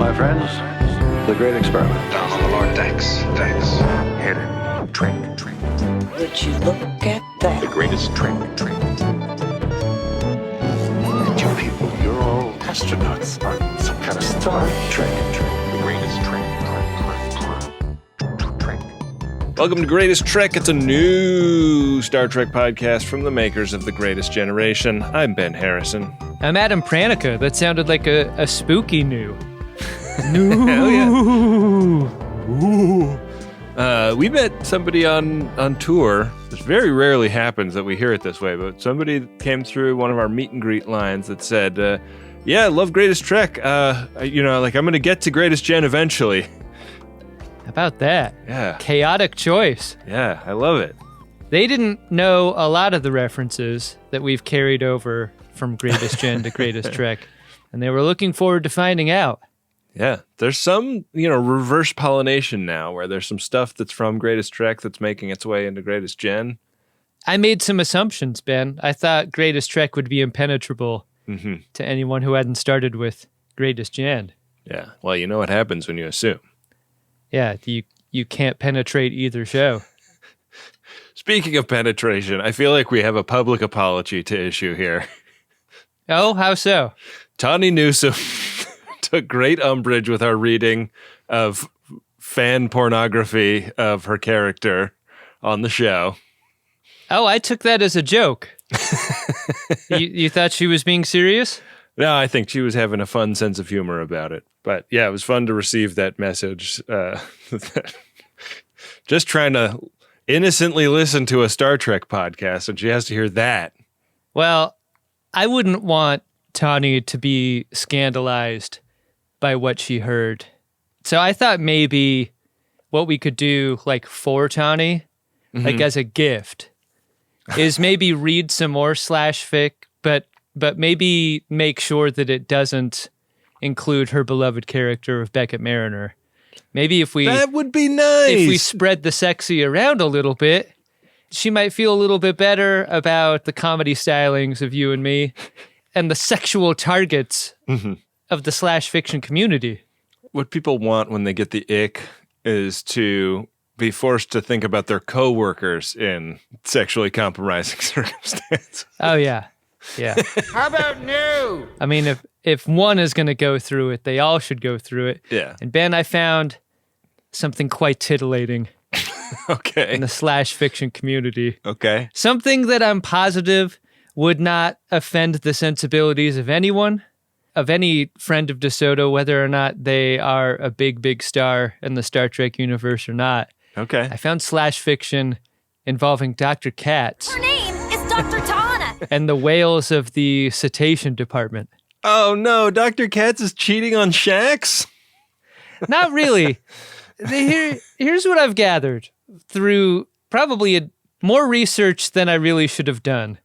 My friends, the great experiment. Down on the lower decks. Hidden trick. Would you look at that? The greatest trick. And you people, you're all astronauts on some kind of Star Trek. The greatest trick. Welcome to Greatest Trek. It's a new Star Trek podcast from the makers of The Greatest Generation. I'm Ben Harrison. I'm Adam Pranica. That sounded like a spooky new. Hell yeah. We met somebody on tour. This very rarely happens that we hear it this way, but somebody came through one of our meet and greet lines that said, yeah, I love Greatest Trek. I'm going to get to Greatest Gen eventually. How about that? Yeah. Chaotic choice. Yeah, I love it. They didn't know a lot of the references that we've carried over from Greatest Gen to Greatest Trek, and they were looking forward to finding out. Yeah, there's some, reverse pollination now where there's some stuff that's from Greatest Trek that's making its way into Greatest Gen. I made some assumptions, Ben. I thought Greatest Trek would be impenetrable to anyone who hadn't started with Greatest Gen. Yeah, well, you know what happens when you assume. Yeah, you can't penetrate either show. Speaking of penetration, I feel like we have a public apology to issue here. Oh, how so? Tawny Newsome took great umbrage with our reading of fan pornography of her character on the show. Oh, I took that as a joke. You thought she was being serious? No, I think she was having a fun sense of humor about it. But yeah, it was fun to receive that message. Just trying to innocently listen to a Star Trek podcast, and she has to hear that. Well, I wouldn't want Tawny to be scandalized by what she heard. So I thought maybe what we could do, like for Tawny, like as a gift, is maybe read some more /fic, but maybe make sure that it doesn't include her beloved character of Beckett Mariner. Maybe if we... That would be nice! If we spread the sexy around a little bit, she might feel a little bit better about the comedy stylings of you and me and the sexual targets of the /fiction community. What people want when they get the ick is to be forced to think about their coworkers in sexually compromising circumstances. Oh, yeah. Yeah. How about new? I mean, if one is going to go through it, they all should go through it. Yeah. And Ben, I found something quite titillating Okay. in the /fiction community. Okay. Something that I'm positive would not offend the sensibilities of anyone, of any friend of DeSoto, whether or not they are a big star in the Star Trek universe or not. Okay. I found /fiction involving Dr. Katz. Her name is Dr. Tana. And the whales of the cetacean department. Oh no, Dr. Katz is cheating on Shax? Not really. Here's what I've gathered through probably more research than I really should have done.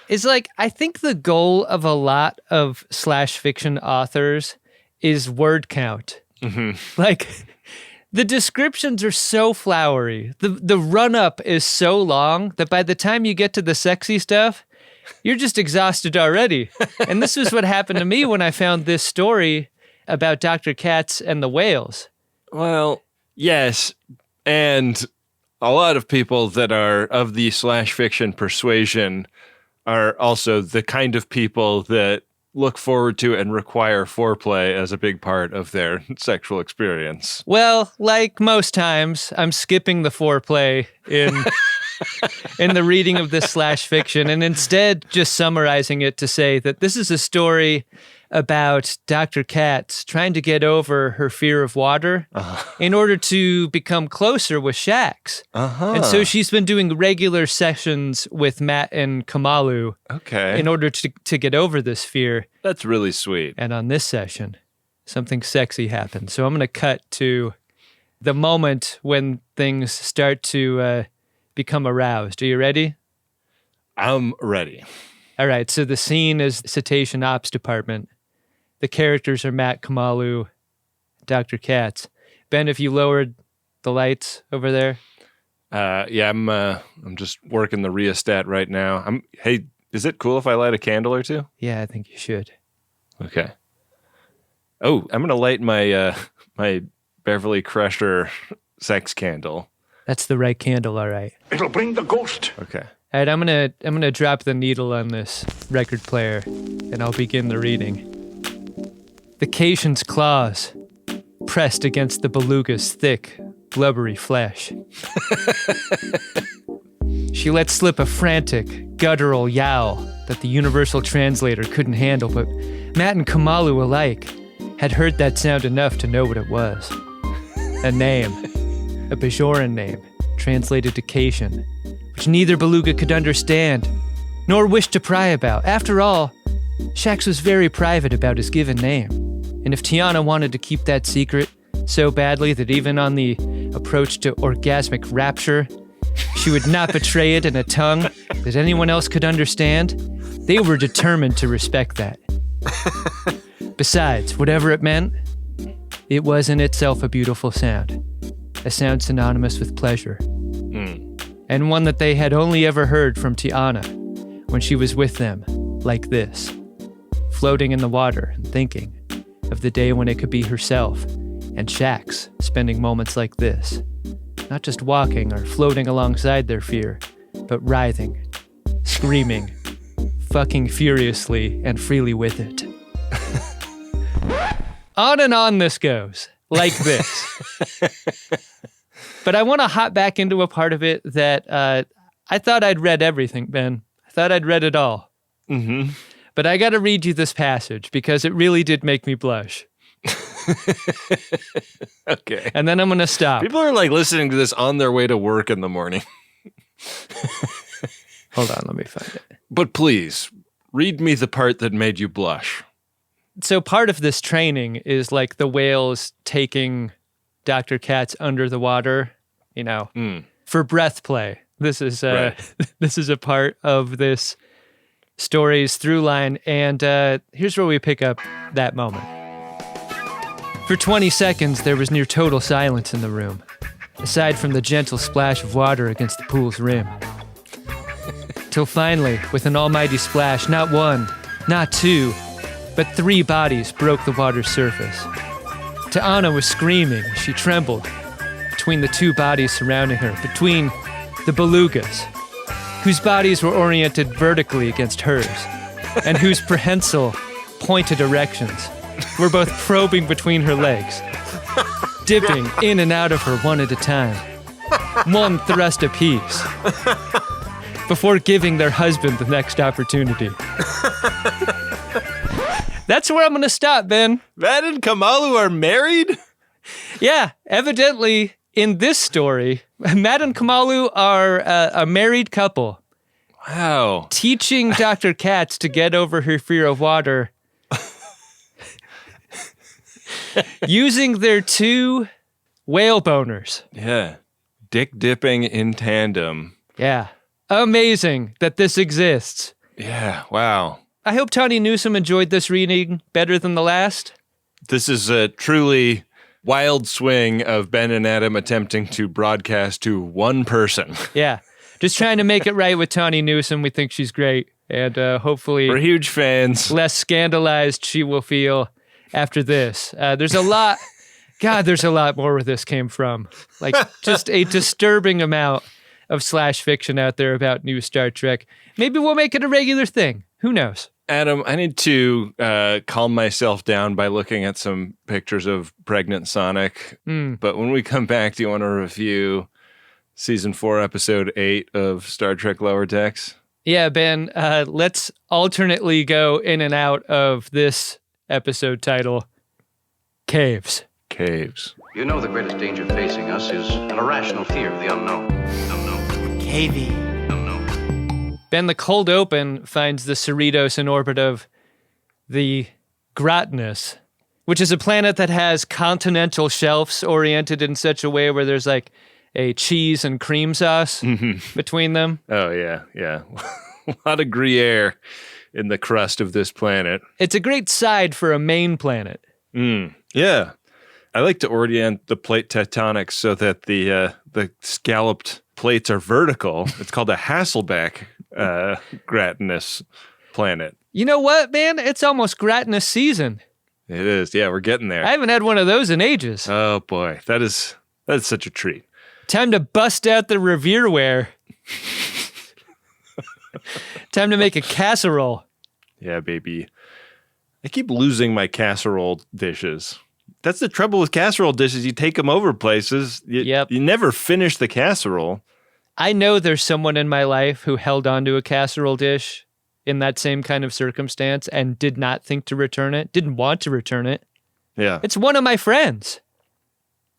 It's like, I think the goal of a lot of /fiction authors is word count. Like, the descriptions are so flowery. The run-up is so long that by the time you get to the sexy stuff, you're just exhausted already. And this is what happened to me when I found this story about Dr. Katz and the whales. Well, yes. And a lot of people that are of the /fiction persuasion are also the kind of people that look forward to and require foreplay as a big part of their sexual experience. Well, like most times, I'm skipping the foreplay in the reading of this /fiction and instead just summarizing it to say that this is a story about Dr. Katz trying to get over her fear of water in order to become closer with Shax. And so she's been doing regular sessions with Matt and Kamalu in order to get over this fear. That's really sweet. And on this session, something sexy happens. So I'm going to cut to the moment when things start to become aroused. Are you ready? I'm ready. All right, so the scene is Cetacean Ops Department. The characters are Matt, Kamalu, Dr. Katz. Ben, have you lowered the lights over there? Yeah, I'm just working the rheostat right now. Hey, is it cool if I light a candle or two? Yeah, I think you should. Okay. Oh, I'm gonna light my my Beverly Crusher sex candle. That's the right candle, all right. It'll bring the ghost. Okay. All right, I'm gonna drop the needle on this record player, and I'll begin the reading. The Caitian's claws pressed against the beluga's thick, blubbery flesh. She let slip a frantic, guttural yowl that the universal translator couldn't handle, but Matt and Kamalu alike had heard that sound enough to know what it was. A name, a Bajoran name, translated to Caitian, which neither beluga could understand, nor wish to pry about. After all, Shax was very private about his given name, and if Tiana wanted to keep that secret so badly that even on the approach to orgasmic rapture, she would not betray it in a tongue that anyone else could understand, they were determined to respect that. Besides, whatever it meant, it was in itself a beautiful sound, a sound synonymous with pleasure, and one that they had only ever heard from Tiana when she was with them, like this, floating in the water and thinking of the day when it could be herself and Shax spending moments like this, not just walking or floating alongside their fear, but writhing, screaming, fucking furiously and freely with it. On and on this goes, like this. But I want to hop back into a part of it that I thought I'd read everything, Ben. I thought I'd read it all. Mm-hmm. But I got to read you this passage because it really did make me blush. Okay. And then I'm going to stop. People are like listening to this on their way to work in the morning. Hold on, let me find it. But please, read me the part that made you blush. So part of this training is like the whales taking Dr. Katz under the water, you know, for breath play. This is this is a part of this story's through line, and here's where we pick up that moment. For 20 seconds, there was near total silence in the room, aside from the gentle splash of water against the pool's rim. Till finally, with an almighty splash, not one, not two, but 3 bodies broke the water's surface. Tiana was screaming as she trembled between the 2 bodies surrounding her, between the belugas, whose bodies were oriented vertically against hers, and whose prehensile, pointed erections were both probing between her legs, dipping in and out of her one at a time, one thrust apiece, before giving their husband the next opportunity. That's where I'm going to stop, Ben. Matt and Kamalu are married? Yeah, evidently, in this story, Matt and Kamalu are a married couple. Wow. Teaching Dr. Katz to get over her fear of water using their 2 whale boners. Yeah. Dick dipping in tandem. Yeah. Amazing that this exists. Yeah. Wow. I hope Tawny Newsome enjoyed this reading better than the last. This is a truly wild swing of Ben and Adam attempting to broadcast to one person. Yeah. Just trying to make it right with Tawny Newsome. We think she's great. And hopefully We're huge fans. less scandalized she will feel after this. There's a lot more where this came from. Like just a disturbing amount of slash fiction out there about new Star Trek. Maybe we'll make it a regular thing. Who knows? Adam, I need to calm myself down by looking at some pictures of pregnant Sonic. But when we come back, do you want to review Season 4, Episode 8 of Star Trek Lower Decks? Yeah, Ben, let's alternately go in and out of this episode title, Caves. Caves. You know the greatest danger facing us is an irrational fear of the unknown. Ben, the cold open finds the Cerritos in orbit of the Grottonous, which is a planet that has continental shelves oriented in such a way where there's like a cheese and cream sauce between them. Oh, yeah, yeah. A lot of Gruyere in the crust of this planet. It's a great side for a main planet. Yeah. I like to orient the plate tectonics so that the scalloped plates are vertical. It's called a Hasselbeck Grottonous planet. You know what, man? It's almost Grottonous season. It is. Yeah, we're getting there. I haven't had one of those in ages. Oh boy, that is such a treat. Time to bust out the revereware. Time to make a casserole. Yeah, baby. I keep losing my casserole dishes. That's the trouble with casserole dishes. You take them over places. You never finish the casserole. I know there's someone in my life who held onto a casserole dish in that same kind of circumstance and did not think to return it, didn't want to return it. Yeah. It's one of my friends.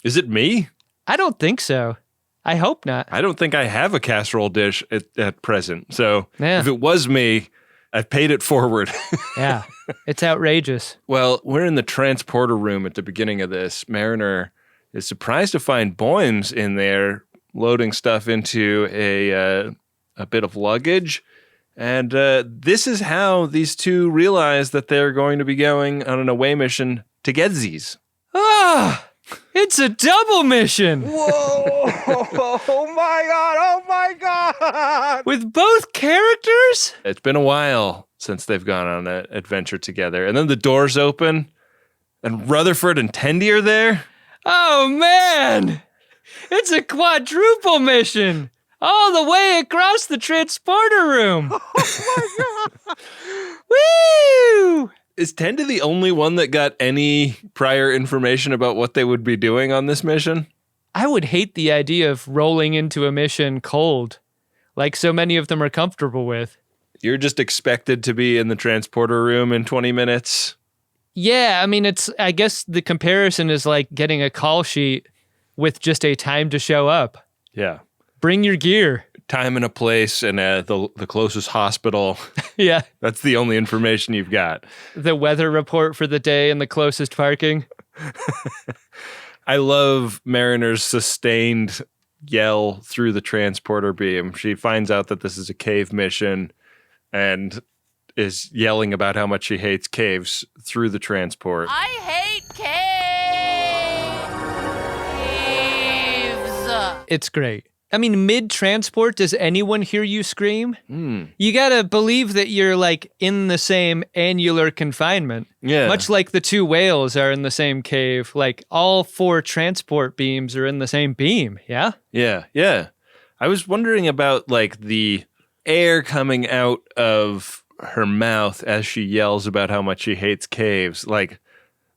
Is it me? I don't think so. I hope not. I don't think I have a casserole dish at present. So Yeah. if it was me, I've paid it forward. Yeah, it's outrageous. Well, we're in the transporter room at the beginning of this. Mariner is surprised to find Boymes in there loading stuff into a bit of luggage. And this is how these two realize that they're going to be going on an away mission to Gedsies. Ah, it's a double mission. Whoa! Oh my god! With both characters? It's been a while since they've gone on an adventure together. And then the doors open, and Rutherford and Tendi are there. Oh, man. It's a quadruple mission. All the way across the transporter room. Oh, my God. Woo! Is Tendi the only one that got any prior information about what they would be doing on this mission? I would hate the idea of rolling into a mission cold, like so many of them are comfortable with. You're just expected to be in the transporter room in 20 minutes? Yeah, I mean, I guess the comparison is like getting a call sheet with just a time to show up. Yeah. Bring your gear. Time and a place and the closest hospital. Yeah. That's the only information you've got. The weather report for the day and the closest parking. I love Mariner's sustained yell through the transporter beam. She finds out that this is a cave mission and is yelling about how much she hates caves through the transport. I hate caves. It's great. I mean, mid-transport, does anyone hear you scream? You gotta believe that you're, like, in the same annular confinement. Yeah. Much like the two whales are in the same cave. Like, all 4 transport beams are in the same beam, yeah? Yeah. I was wondering about, like, the air coming out of her mouth as she yells about how much she hates caves. Like,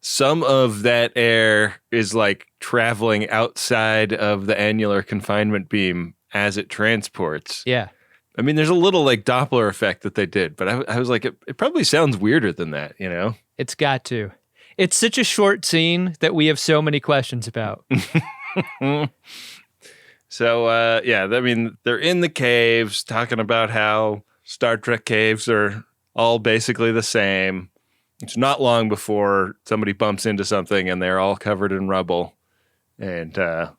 some of that air is like traveling outside of the annular confinement beam as it transports. Yeah. I mean, there's a little like Doppler effect that they did, but I was like, it probably sounds weirder than that, you know? It's got to. It's such a short scene that we have so many questions about. So, yeah, I mean, they're in the caves talking about how Star Trek caves are all basically the same. It's not long before somebody bumps into something and they're all covered in rubble. And a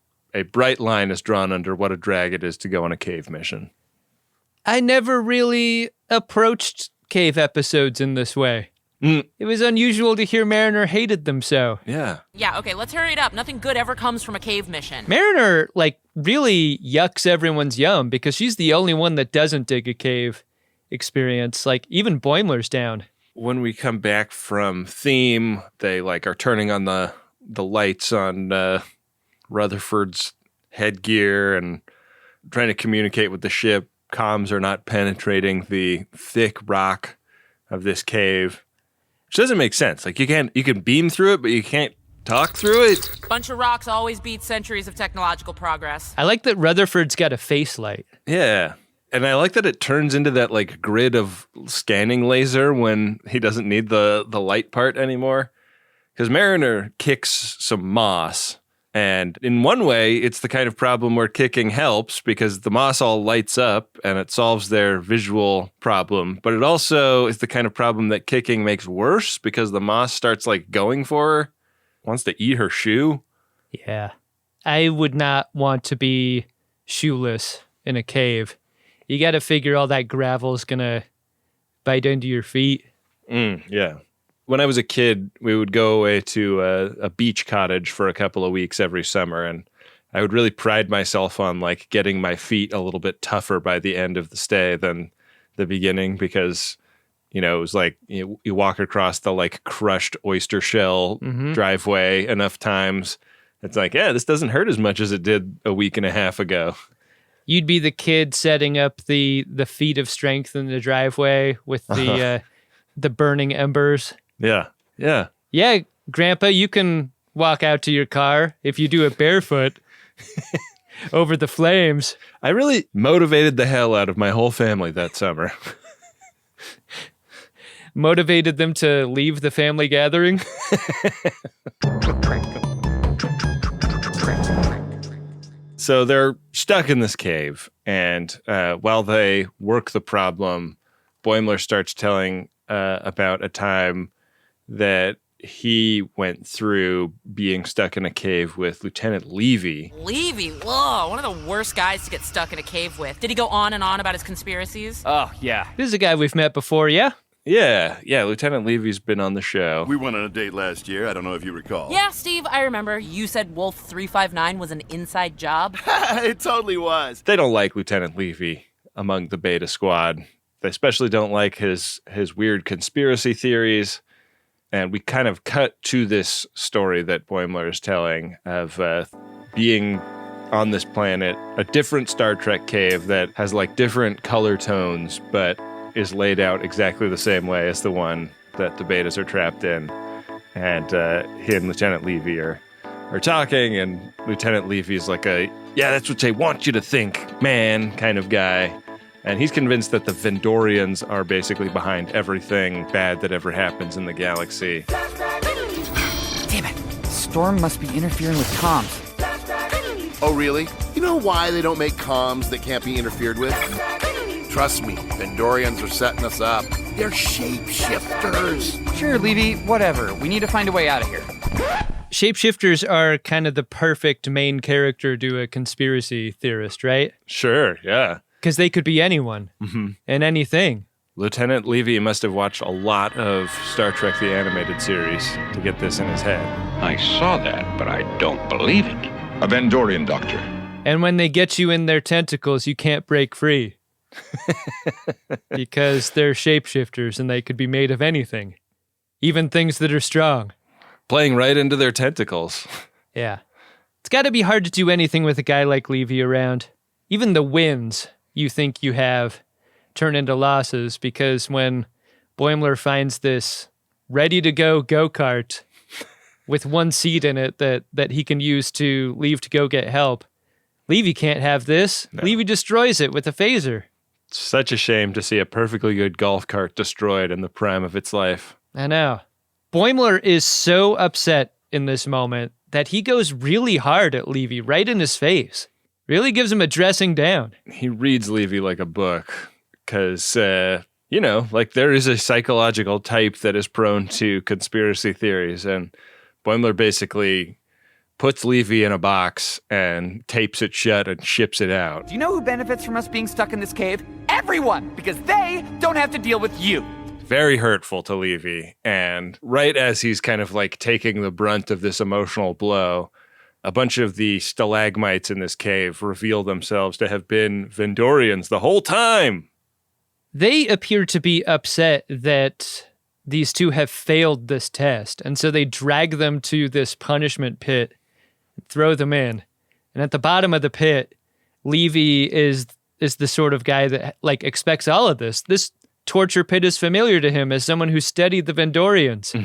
bright line is drawn under what a drag it is to go on a cave mission. I never really approached cave episodes in this way. It was unusual to hear Mariner hated them so. Yeah. Yeah, okay, let's hurry it up. Nothing good ever comes from a cave mission. Mariner, like, really yucks everyone's yum because she's the only one that doesn't dig a cave experience. Like, even Boimler's down. When we come back from theme, they like are turning on the lights on Rutherford's headgear and trying to communicate with the ship. Comms are not penetrating the thick rock of this cave, which doesn't make sense. Like you can beam through it, but you can't talk through it. Bunch of rocks always beat centuries of technological progress. I like that Rutherford's got a face light. Yeah. And I like that it turns into that like grid of scanning laser when he doesn't need the light part anymore. Because Mariner kicks some moss. And in one way, it's the kind of problem where kicking helps because the moss all lights up and it solves their visual problem. But it also is the kind of problem that kicking makes worse because the moss starts like going for her, wants to eat her shoe. Yeah. I would not want to be shoeless in a cave. You got to figure all that gravel's going to bite into your feet. Yeah. When I was a kid, we would go away to a beach cottage for a couple of weeks every summer. And I would really pride myself on like getting my feet a little bit tougher by the end of the stay than the beginning because You know, it was like you walk across the like crushed oyster shell driveway enough times. It's like, yeah, this doesn't hurt as much as it did a week and a half ago. You'd be the kid setting up the feat of strength in the driveway with the burning embers. Yeah. Yeah. Yeah, Grandpa, you can walk out to your car if you do it barefoot over the flames. I really motivated the hell out of my whole family that summer. Motivated them to leave the family gathering. So they're stuck in this cave, and while they work the problem, Boimler starts telling about a time that he went through being stuck in a cave with Lieutenant Levy. Levy, whoa, one of the worst guys to get stuck in a cave with. Did he go on and on about his conspiracies? Oh, yeah. This is a guy we've met before, yeah? Yeah, Lieutenant Levy's been on the show. We went on a date last year. I don't know if you recall. Yeah, Steve, I remember. You said Wolf 359 was an inside job. It totally was. They don't like Lieutenant Levy among the Beta Squad. They especially don't like his weird conspiracy theories. And we kind of cut to this story that Boimler is telling of being on this planet, a different Star Trek cave that has like different color tones, but is laid out exactly the same way as the one that the Betas are trapped in. And he and Lieutenant Levy are talking, and Lieutenant Levy's like yeah, that's what they want you to think, man, kind of guy. And he's convinced that the Vendorians are basically behind everything bad that ever happens in the galaxy. Damn it. Storm must be interfering with comms. Oh, really? You know why they don't make comms that can't be interfered with? Trust me, Vendorians are setting us up. They're shapeshifters. Sure, Levy, whatever. We need to find a way out of here. Shapeshifters are kind of the perfect main character to a conspiracy theorist, right? Sure, yeah. Because they could be anyone and anything. Lieutenant Levy must have watched a lot of Star Trek the Animated Series to get this in his head. I saw that, but I don't believe it. A Vendorian doctor. And when they get you in their tentacles, you can't break free. Because they're shapeshifters and they could be made of anything. Even things that are strong. Playing right into their tentacles. Yeah. It's got to be hard to do anything with a guy like Levy around. Even the wins you think you have turn into losses, because when Boimler finds this ready-to-go go-kart with one seat in it that he can use to leave to go get help, Levy can't have this. No. Levy destroys it with a phaser. It's such a shame to see a perfectly good golf cart destroyed in the prime of its life. I know. Boimler is so upset in this moment that he goes really hard at Levy, right in his face. Really gives him a dressing down. He reads Levy like a book because, like there is a psychological type that is prone to conspiracy theories. And Boimler basically puts Levy in a box and tapes it shut and ships it out. Do you know who benefits from us being stuck in this cave? Everyone! Because they don't have to deal with you. Very hurtful to Levy. And right as he's kind of like taking the brunt of this emotional blow, a bunch of the stalagmites in this cave reveal themselves to have been Vendorians the whole time. They appear to be upset that these two have failed this test, and so they drag them to this punishment pit, throw them in. And at the bottom of the pit, Levy is the sort of guy that like expects all of this. This torture pit is familiar to him as someone who studied the Vendorians.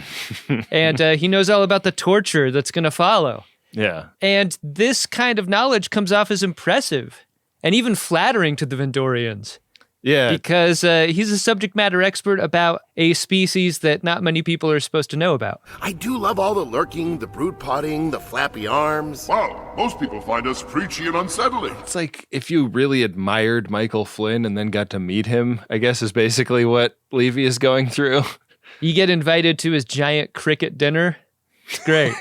And he knows all about the torture that's going to follow. Yeah. And this kind of knowledge comes off as impressive and even flattering to the Vendorians. Yeah. Because he's a subject matter expert about a species that not many people are supposed to know about. I do love all the lurking, the brood potting, the flappy arms. Wow, most people find us preachy and unsettling. It's like if you really admired Michael Flynn and then got to meet him, I guess is basically what Levy is going through. You get invited to his giant cricket dinner. It's great.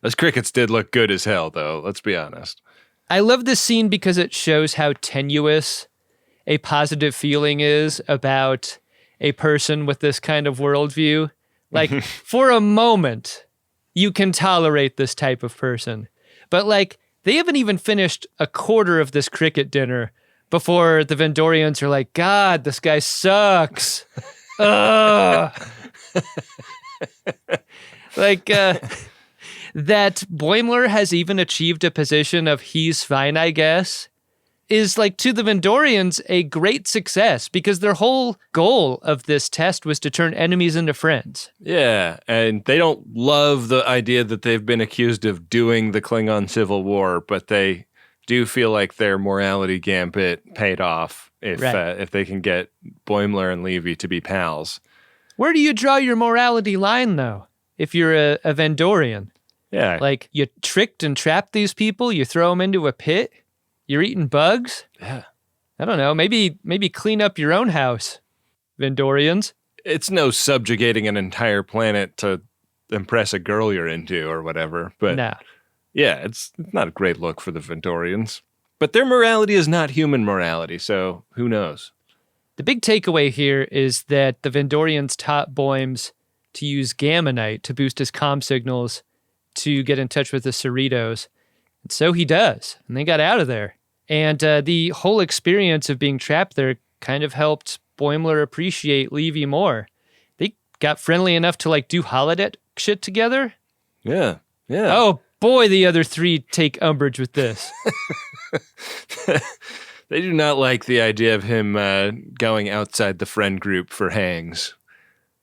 Those crickets did look good as hell, though, let's be honest. I love this scene because it shows how tenuous a positive feeling is about a person with this kind of worldview. Like, for a moment, you can tolerate this type of person. But, like, they haven't even finished a quarter of this cricket dinner before the Vendorians are like, God, this guy sucks. Like, that Boimler has even achieved a position of he's fine, I guess, is like to the Vendorians a great success because their whole goal of this test was to turn enemies into friends. Yeah, and they don't love the idea that they've been accused of doing the Klingon Civil War, but they do feel like their morality gambit paid off if they can get Boimler and Levy to be pals. Where do you draw your morality line, though, if you're a Vendorian? Yeah. Like, you tricked and trapped these people, you throw them into a pit, you're eating bugs? Yeah. I don't know, maybe clean up your own house, Vendorians. It's no subjugating an entire planet to impress a girl you're into or whatever, but No. yeah, it's not a great look for the Vendorians. But their morality is not human morality, so who knows? The big takeaway here is that the Vendorians taught Boims to use Gamma Knight to boost his comm signals to get in touch with the Cerritos. And so he does, and they got out of there. And the whole experience of being trapped there kind of helped Boimler appreciate Levy more. They got friendly enough to like do holodeck shit together. Yeah. Oh boy, the other three take umbrage with this. They do not like the idea of him going outside the friend group for hangs.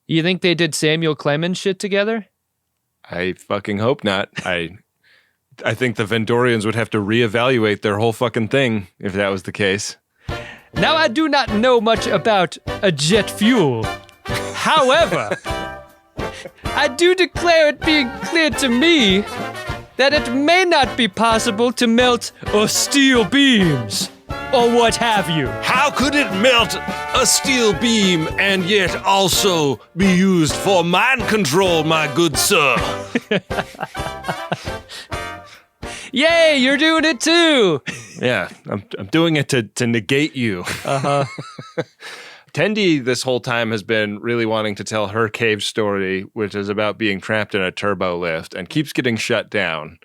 You think they did Samuel Clemens shit together? I fucking hope not. I think the Vendorians would have to reevaluate their whole fucking thing if that was the case. Now, I do not know much about a jet fuel. However, I do declare it being clear to me that it may not be possible to melt or steel beams, or what have you. How could it melt a steel beam and yet also be used for mind control, my good sir? Yay, you're doing it too! Yeah, I'm doing it to negate you. Uh-huh. Tendi this whole time has been really wanting to tell her cave story, which is about being trapped in a turbo lift, and keeps getting shut down.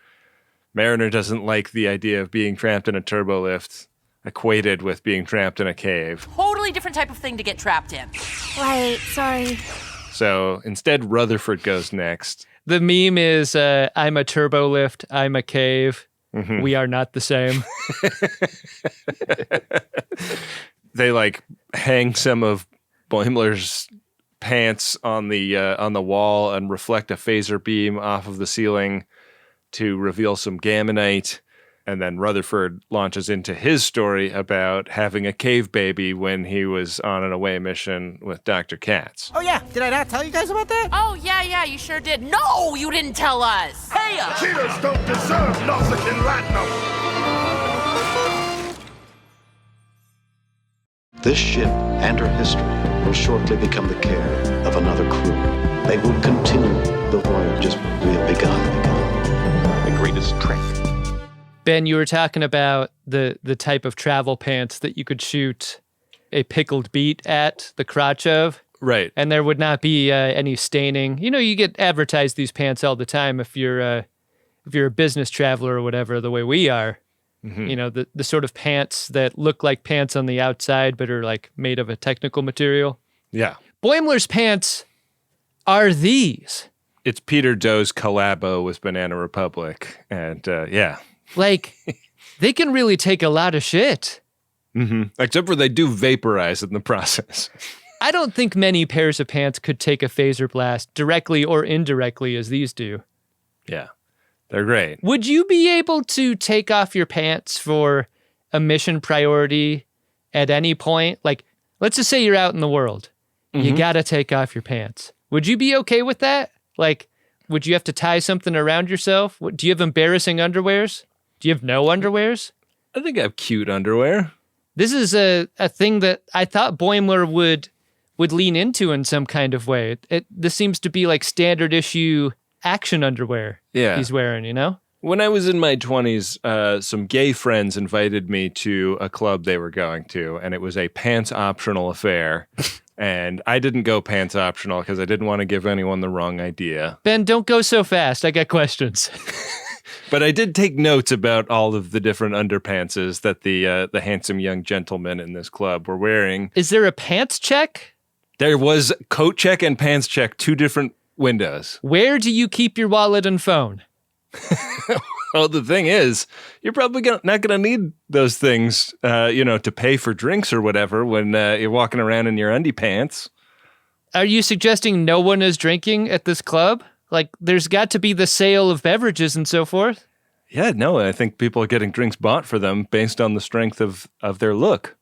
Mariner doesn't like the idea of being trapped in a turbo lift, equated with being trapped in a cave. Totally different type of thing to get trapped in. Right, sorry. So instead, Rutherford goes next. The meme is, I'm a turbo lift, I'm a cave. Mm-hmm. We are not the same. They like hang some of Boimler's pants on the wall and reflect a phaser beam off of the ceiling to reveal some Gamma Knight. And then Rutherford launches into his story about having a cave baby when he was on an away mission with Dr. Katz. Oh yeah, did I not tell you guys about that? Oh, yeah, you sure did. No, you didn't tell us. Hey, Cheaters don't deserve Nausicaan Latinum. This ship and her history will shortly become the care of another crew. They will continue the voyage we have begun. The greatest trick. Ben, you were talking about the type of travel pants that you could shoot a pickled beet at the crotch of. Right. And there would not be any staining. You know, you get advertised these pants all the time if you're a business traveler or whatever, the way we are. Mm-hmm. You know, the sort of pants that look like pants on the outside but are like made of a technical material. Yeah. Boimler's pants are these. It's Peter Doe's collabo with Banana Republic. And yeah. Like, they can really take a lot of shit. Mm-hmm. Except for they do vaporize in the process. I don't think many pairs of pants could take a phaser blast directly or indirectly as these do. Yeah, they're great. Would you be able to take off your pants for a mission priority at any point? Like, let's just say you're out in the world. Mm-hmm. You got to take off your pants. Would you be okay with that? Like, would you have to tie something around yourself? Do you have embarrassing underwears? Do you have no underwears? I think I have cute underwear. This is a thing that I thought Boimler would lean into in some kind of way. This seems to be like standard issue action underwear he's wearing, you know? When I was in my 20s, some gay friends invited me to a club they were going to, and it was a pants optional affair. And I didn't go pants optional because I didn't want to give anyone the wrong idea. Ben, don't go so fast. I got questions. But I did take notes about all of the different underpantses that the handsome young gentlemen in this club were wearing. Is there a pants check? There was coat check and pants check, 2 different windows. Where do you keep your wallet and phone? Well, the thing is, you're probably not going to need those things, to pay for drinks or whatever when you're walking around in your undie pants. Are you suggesting no one is drinking at this club? Like, there's got to be the sale of beverages and so forth? Yeah, no, I think people are getting drinks bought for them based on the strength of their look.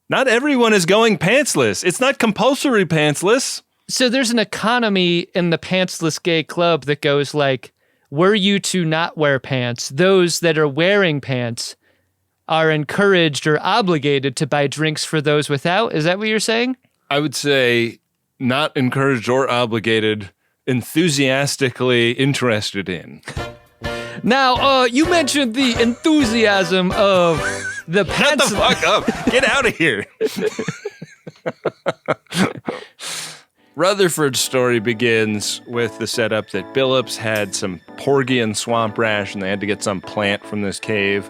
Not everyone is going pantsless. It's not compulsory pantsless. So there's an economy in the pantsless gay club that goes like, were you to not wear pants, those that are wearing pants are encouraged or obligated to buy drinks for those without? Is that what you're saying? I would say not encouraged or obligated, enthusiastically interested in. Now, you mentioned the enthusiasm of the pants. Shut the fuck up. Get out of here. Rutherford's story begins with the setup that Billups had some Porgian swamp rash and they had to get some plant from this cave.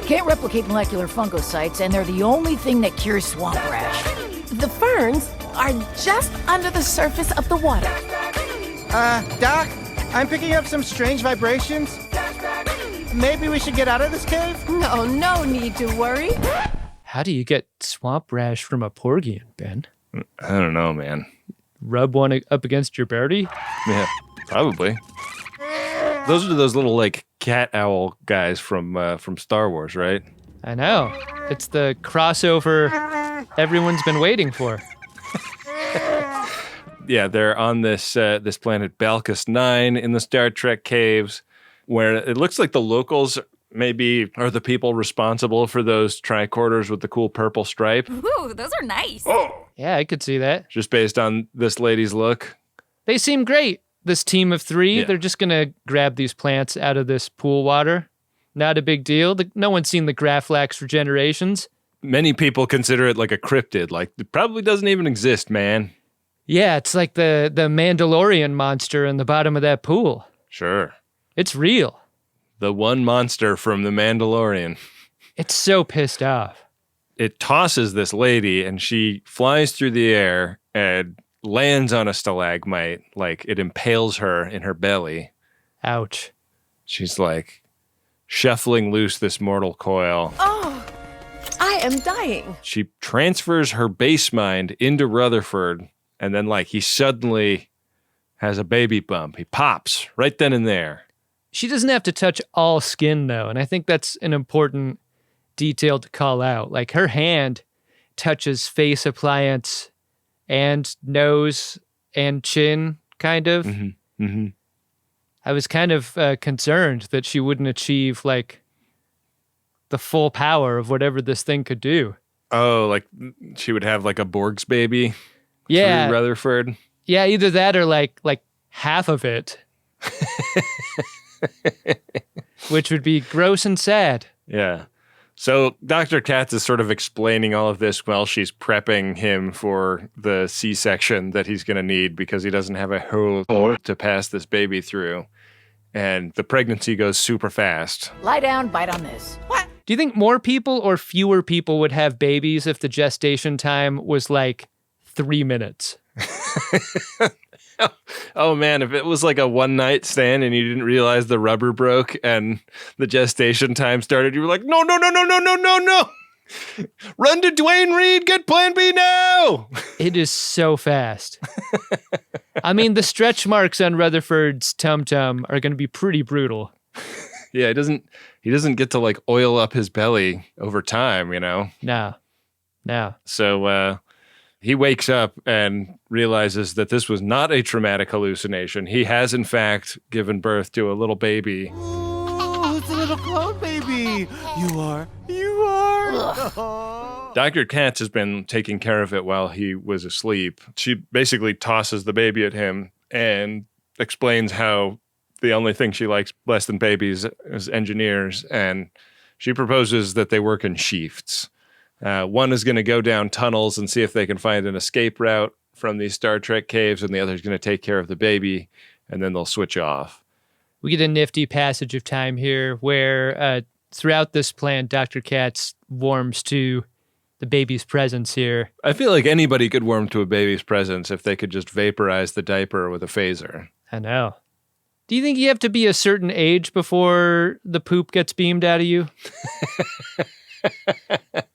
Can't replicate molecular fungocytes, and they're the only thing that cures swamp rash. The ferns are just under the surface of the water. Doc, I'm picking up some strange vibrations. Maybe we should get out of this cave? No need to worry. How do you get swamp rash from a Porgian, Ben? I don't know, man. Rub one up against your birdie? Yeah, probably. Those are those little, like, cat owl guys from Star Wars, right? I know. It's the crossover everyone's been waiting for. Yeah, they're on this planet Balkus 9 in the Star Trek caves, where it looks like the locals maybe are the people responsible for those tricorders with the cool purple stripe. Ooh, those are nice. Oh, yeah, I could see that. Just based on this lady's look. They seem great. This team of 3, Yeah. they're just going to grab these plants out of this pool water. Not a big deal. No one's seen the Graflax for generations. Many people consider it like a cryptid. Like, it probably doesn't even exist, man. Yeah, it's like the Mandalorian monster in the bottom of that pool. Sure. It's real. The one monster from The Mandalorian. It's so pissed off. It tosses this lady, and she flies through the air and lands on a stalagmite. Like, it impales her in her belly. Ouch. She's like shuffling loose this mortal coil. Oh, I am dying. She transfers her base mind into Rutherford, and then, like, he suddenly has a baby bump. He pops right then and there. She doesn't have to touch all skin, though, and I think that's an important detail to call out. Like, her hand touches face appliance and nose and chin, kind of. Mm-hmm. Mm-hmm. I was kind of concerned that she wouldn't achieve, like, the full power of whatever this thing could do. Oh, like, she would have, like, a Borg's baby Yeah. through Rutherford? Yeah, either that or, like half of it. Which would be gross and sad. Yeah. So Dr. Katz is sort of explaining all of this while she's prepping him for the C-section that he's going to need because he doesn't have a hole to pass this baby through. And the pregnancy goes super fast. Lie down, bite on this. What? Do you think more people or fewer people would have babies if the gestation time was like 3 minutes? Oh man, if it was like a one night stand and you didn't realize the rubber broke and the gestation time started, you were like, no. Run to Dwayne Reed, get plan B now. It is so fast. I mean, the stretch marks on Rutherford's tum-tum are going to be pretty brutal. Yeah, he doesn't get to like oil up his belly over time, you know? No. So he wakes up and realizes that this was not a traumatic hallucination. He has, in fact, given birth to a little baby. Oh, it's a little clone baby. You are. Dr. Katz has been taking care of it while he was asleep. She basically tosses the baby at him and explains how the only thing she likes less than babies is engineers, and she proposes that they work in shifts. One is going to go down tunnels and see if they can find an escape route from these Star Trek caves, and the other is going to take care of the baby, and then they'll switch off. We get a nifty passage of time here where throughout this plan, Dr. Katz warms to the baby's presence here. I feel like anybody could warm to a baby's presence if they could just vaporize the diaper with a phaser. I know. Do you think you have to be a certain age before the poop gets beamed out of you?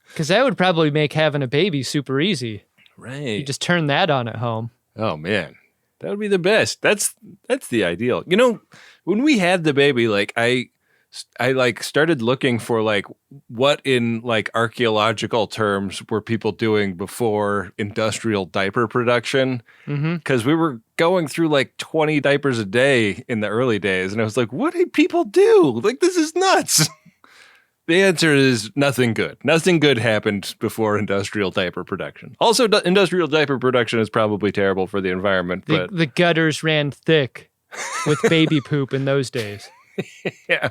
Because that would probably make having a baby super easy. Right. You just turn that on at home. Oh, man. That would be the best. That's the ideal. You know, when we had the baby, like, I like started looking for like what in like archaeological terms were people doing before industrial diaper production, because we were going through like 20 diapers a day in the early days, and I was like, what did people do? Like, this is nuts. The answer is nothing good. Nothing good happened before industrial diaper production. Also, industrial diaper production is probably terrible for the environment. But The gutters ran thick with baby poop in those days. Yeah.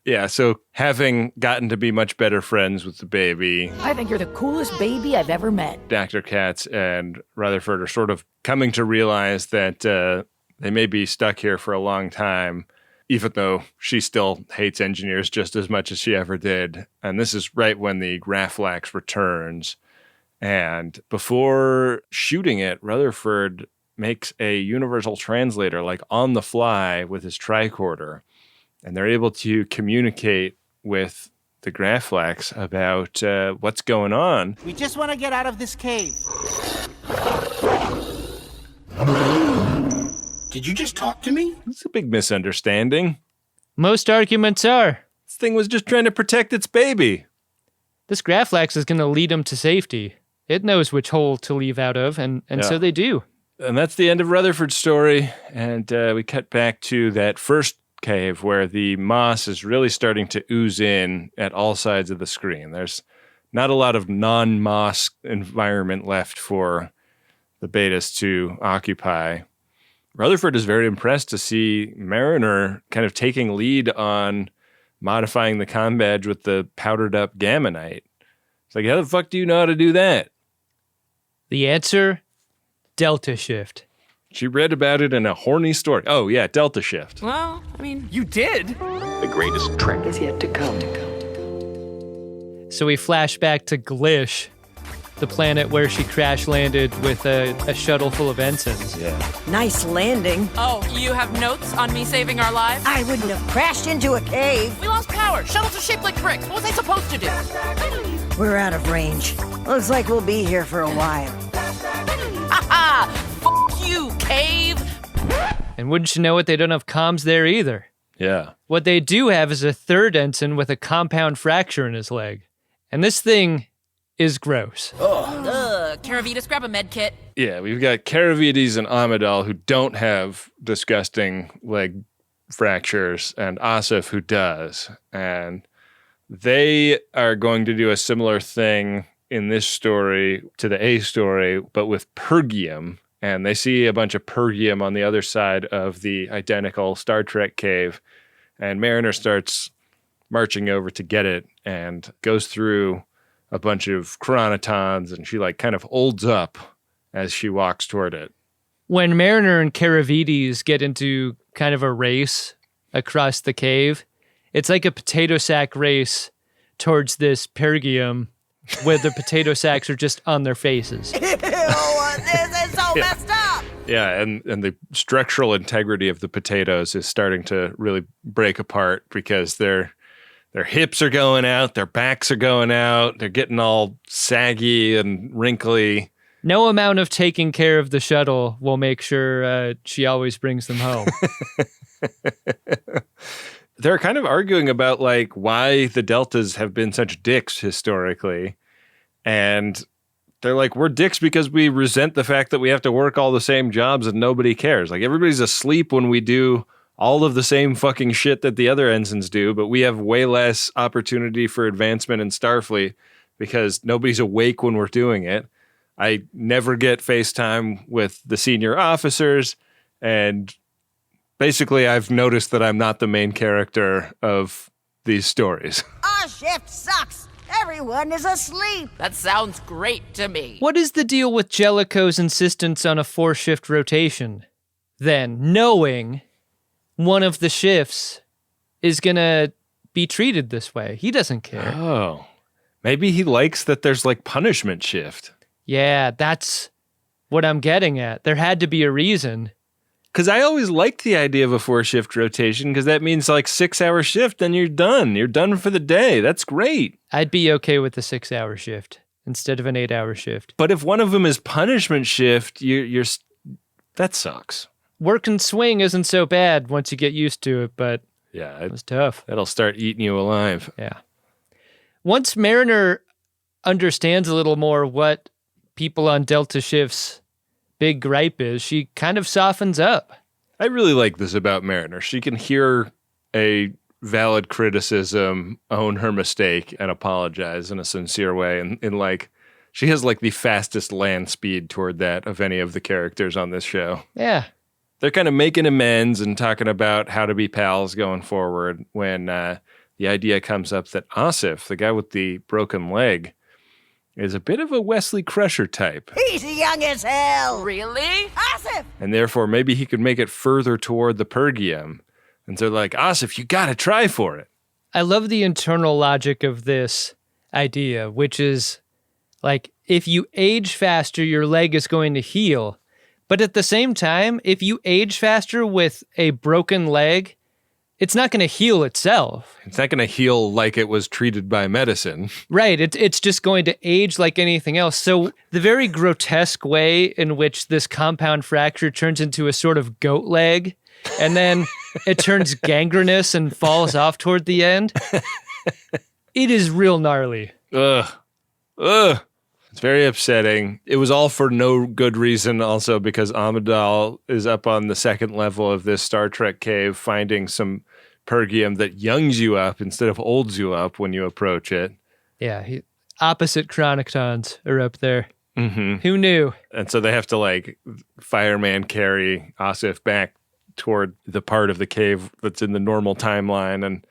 Yeah, so having gotten to be much better friends with the baby, I think you're the coolest baby I've ever met. Dr. Katz and Rutherford are sort of coming to realize that they may be stuck here for a long time, even though she still hates engineers just as much as she ever did. And this is right when the Graflax returns. And before shooting it, Rutherford makes a universal translator, like on the fly with his tricorder. And they're able to communicate with the Graflax about what's going on. We just want to get out of this cave. Did you just talk to me? It's a big misunderstanding. Most arguments are. This thing was just trying to protect its baby. This Graflax is going to lead them to safety. It knows which hole to leave out of, and so they do. And that's the end of Rutherford's story. And we cut back to that first cave where the moss is really starting to ooze in at all sides of the screen. There's not a lot of non-moss environment left for the betas to occupy. Rutherford is very impressed to see Mariner kind of taking lead on modifying the comm badge with the powdered up gammonite. It's like, how the fuck do you know how to do that? The answer? Delta shift. She read about it in a horny story. Oh, yeah, Delta Shift. Well, I mean, you did. The greatest trick is yet to come. So we flash back to Glish, the planet where she crash landed with a shuttle full of ensigns. Yeah. Nice landing. Oh, you have notes on me saving our lives? I wouldn't have crashed into a cave. We lost power. Shuttles are shaped like bricks. What was I supposed to do? We're out of range. Looks like we'll be here for a while. Ha ha! F you, cave! And wouldn't you know it, they don't have comms there either. Yeah. What they do have is a third ensign with a compound fracture in his leg. And this thing is gross. Ugh. Caravitas, grab a med kit. Yeah, we've got Caravides and Amidal who don't have disgusting leg fractures, and Asif who does. And they are going to do a similar thing in this story to the A story, but with Pergium. And they see a bunch of Pergium on the other side of the identical Star Trek cave. And Mariner starts marching over to get it and goes through a bunch of chronotons, and she like kind of holds up as she walks toward it. When Mariner and Caravides get into kind of a race across the cave, it's like a potato sack race towards this Pergium where the potato sacks are just on their faces. Ew, this is so messed up. Yeah, and the structural integrity of the potatoes is starting to really break apart because their hips are going out, their backs are going out, they're getting all saggy and wrinkly. No amount of taking care of the shuttle will make sure she always brings them home. They're kind of arguing about like why the Deltas have been such dicks historically. And they're like, we're dicks because we resent the fact that we have to work all the same jobs and nobody cares. Like everybody's asleep when we do all of the same fucking shit that the other ensigns do, but we have way less opportunity for advancement in Starfleet because nobody's awake when we're doing it. I never get FaceTime with the senior officers, and basically I've noticed that I'm not the main character of these stories. Our shift sucks. Everyone is asleep. That sounds great to me. What is the deal with Jellicoe's insistence on a 4-shift rotation? Then, knowing one of the shifts is going to be treated this way. He doesn't care. Oh, Maybe he likes that there's like punishment shift. Yeah, that's what I'm getting at. There had to be a reason. Because I always liked the idea of a 4-shift rotation because that means like 6-hour shift and you're done. You're done for the day. That's great. I'd be okay with a 6-hour shift instead of an 8-hour shift. But if one of them is punishment shift, you're that sucks. Work and swing isn't so bad once you get used to it, but yeah, it was tough. That'll start eating you alive. Yeah. Once Mariner understands a little more what people on Delta Shift's big gripe is, she kind of softens up. I really like this about Mariner. She can hear a valid criticism, own her mistake, and apologize in a sincere way. And like, she has like the fastest land speed toward that of any of the characters on this show. Yeah. They're kind of making amends and talking about how to be pals going forward when the idea comes up that Asif, the guy with the broken leg, is a bit of a Wesley Crusher type. He's young as hell. Really? Asif! And therefore, maybe he could make it further toward the Pergium. And they're like, Asif, you got to try for it. I love the internal logic of this idea, which is like, if you age faster, your leg is going to heal. But at the same time, if you age faster with a broken leg, it's not going to heal itself. It's not going to heal like it was treated by medicine. Right. It's just going to age like anything else. So the very grotesque way in which this compound fracture turns into a sort of goat leg, and then it turns gangrenous and falls off toward the end, it is real gnarly. Ugh. It's very upsetting. It was all for no good reason also because Amidal is up on the second level of this Star Trek cave finding some Pergium that youngs you up instead of olds you up when you approach it. Yeah, opposite chronictons are up there. Mm-hmm. Who knew? And so they have to like fireman carry Asif back toward the part of the cave that's in the normal timeline and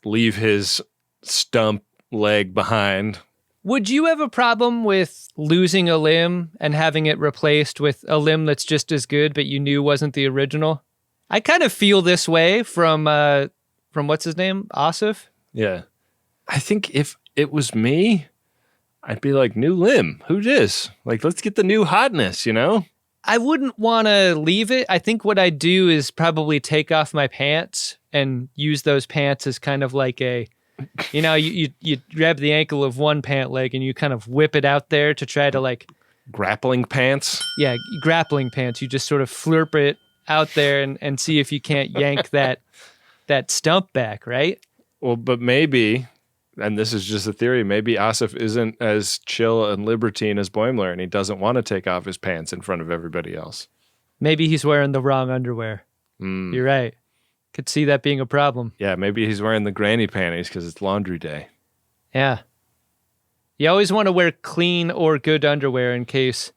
leave his stump leg behind. Would you have a problem with losing a limb and having it replaced with a limb that's just as good, but you knew wasn't the original? I kind of feel this way from what's his name? Asif? Yeah. I think if it was me, I'd be like, new limb. Who dis? Like, let's get the new hotness, you know? I wouldn't want to leave it. I think what I'd do is probably take off my pants and use those pants as kind of like a, you know, you grab the ankle of one pant leg and you kind of whip it out there to try to like... Grappling pants? Yeah, grappling pants. You just sort of flurp it out there and see if you can't yank that stump back, right? Well, but maybe, and this is just a theory, maybe Asif isn't as chill and libertine as Boimler and he doesn't want to take off his pants in front of everybody else. Maybe he's wearing the wrong underwear. You're right. Could see that being a problem. Yeah, maybe he's wearing the granny panties because it's laundry day. Yeah. You always want to wear clean or good underwear in case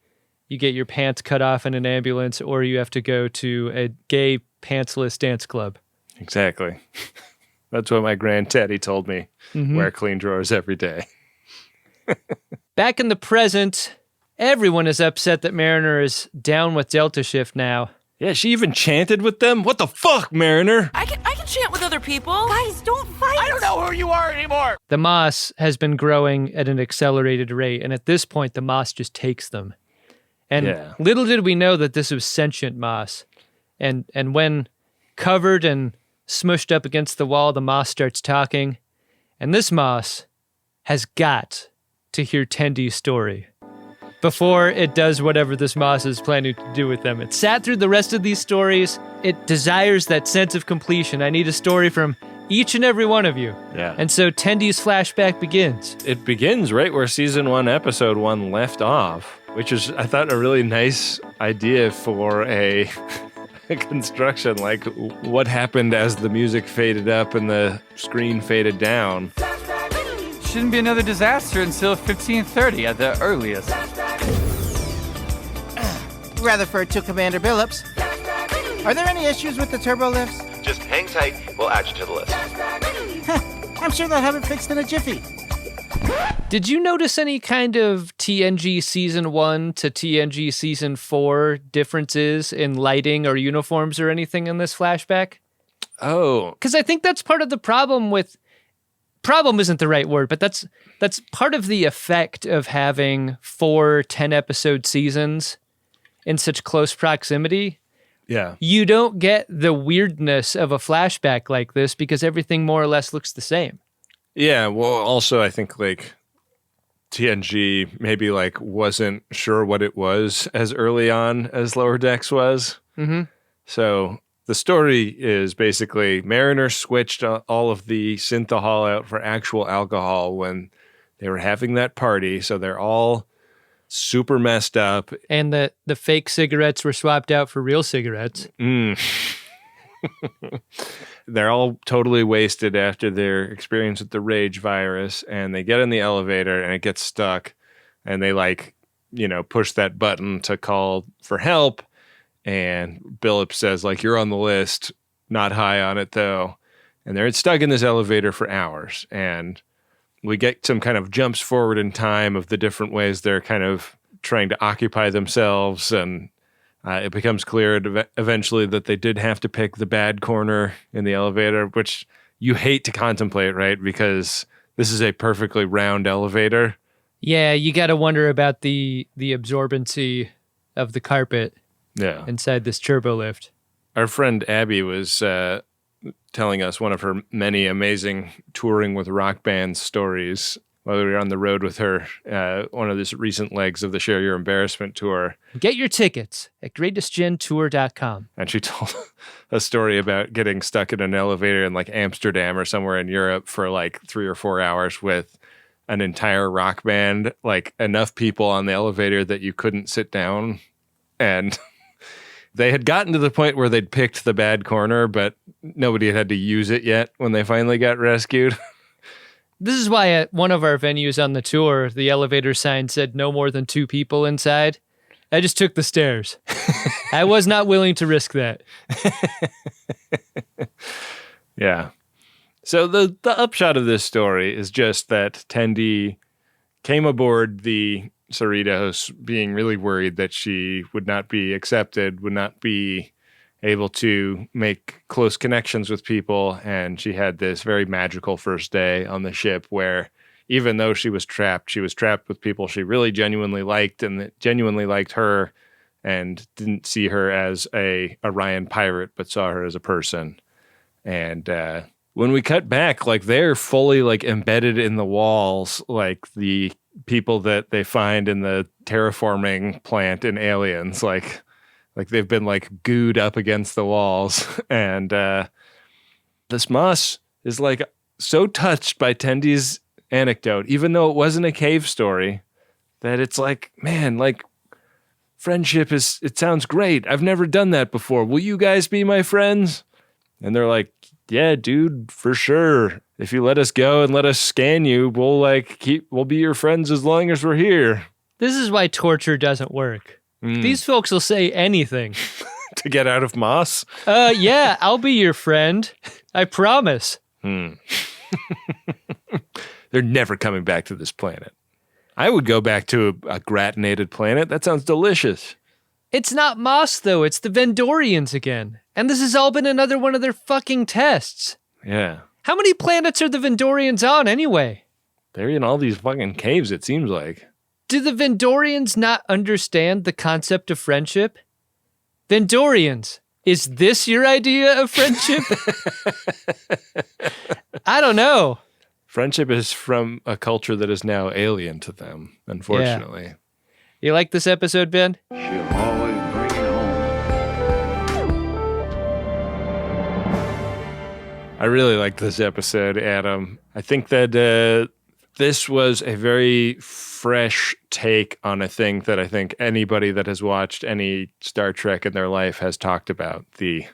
you get your pants cut off in an ambulance or you have to go to a gay pantsless dance club. Exactly. That's what my granddaddy told me. Mm-hmm. Wear clean drawers every day. Back in the present, everyone is upset that Mariner is down with Delta Shift now. Yeah, she even chanted with them? What the fuck, Mariner? I can chant with other people. Guys, don't fight. I don't know who you are anymore. The moss has been growing at an accelerated rate, and at this point, the moss just takes them. And little did we know that this was sentient moss. And when covered and smushed up against the wall, the moss starts talking. And this moss has got to hear Tendi's story before it does whatever this moss is planning to do with them. It sat through the rest of these stories. It desires that sense of completion. I need a story from each and every one of you. Yeah. And so Tendi's flashback begins. It begins right where season 1, episode 1 left off, which is, I thought, a really nice idea for a construction. Like, what happened as the music faded up and the screen faded down? Shouldn't be another disaster until 1530 at the earliest. Rutherford to Commander Billups. Are there any issues with the turbo lifts? Just hang tight. We'll add you to the list. I'm sure they'll have it fixed in a jiffy. Did you notice any kind of TNG Season 1 to TNG Season 4 differences in lighting or uniforms or anything in this flashback? Oh. Because I think that's part of the problem with problem isn't the right word, but that's part of the effect of having 4 10-episode seasons in such close proximity. Yeah. You don't get the weirdness of a flashback like this because everything more or less looks the same. Yeah, well, also I think like TNG maybe like wasn't sure what it was as early on as Lower Decks was. Mm-hmm. So the story is basically Mariner switched all of the synthahol out for actual alcohol when they were having that party. So they're all super messed up. And the fake cigarettes were swapped out for real cigarettes. They're all totally wasted after their experience with the rage virus, and they get in the elevator and it gets stuck, and they push that button to call for help, and Billups says you're on the list, not high on it though, and they're stuck in this elevator for hours, and we get some kind of jumps forward in time of the different ways they're kind of trying to occupy themselves, and it becomes clear eventually that they did have to pick the bad corner in the elevator, which you hate to contemplate, right? Because this is a perfectly round elevator. Yeah, you got to wonder about the absorbency of the carpet inside this turbo lift. Our friend Abby was telling us one of her many amazing touring with rock bands stories while we were on the road with her, one of the recent legs of the Share Your Embarrassment tour. Get your tickets at greatestgentour.com. And she told a story about getting stuck in an elevator in Amsterdam or somewhere in Europe for 3 or 4 hours with an entire rock band, enough people on the elevator that you couldn't sit down. And they had gotten to the point where they'd picked the bad corner, but nobody had to use it yet when they finally got rescued. This is why at one of our venues on the tour, the elevator sign said no more than 2 people inside. I just took the stairs. I was not willing to risk that. Yeah. So the upshot of this story is just that Tendi came aboard the Cerritos being really worried that she would not be accepted, would not be able to make close connections with people, and she had this very magical first day on the ship where even though she was trapped with people she really genuinely liked and that genuinely liked her and didn't see her as a Orion pirate but saw her as a person. And when we cut back, they're fully embedded in the walls, the people that they find in the terraforming plant in Aliens, they've been gooed up against the walls. And this Moss is so touched by Tendi's anecdote, even though it wasn't a cave story, that it's man, friendship it sounds great. I've never done that before. Will you guys be my friends? And they're yeah, dude, for sure. If you let us go and let us scan you, we'll be your friends as long as we're here. This is why torture doesn't work. These folks will say anything. To get out of Moss? Yeah, I'll be your friend. I promise. They're never coming back to this planet. I would go back to a gratinated planet. That sounds delicious. It's not Moss, though. It's the Vendorians again. And this has all been another one of their fucking tests. Yeah. How many planets are the Vendorians on, anyway? They're in all these fucking caves, it seems like. Do the Vendorians not understand the concept of friendship? Vendorians, is this your idea of friendship? I don't know. Friendship is from a culture that is now alien to them, unfortunately. Yeah. You like this episode, Ben? She'll always bring it home. I really like this episode, Adam. I think that this was a very fresh take on a thing that I think anybody that has watched any Star Trek in their life has talked about. The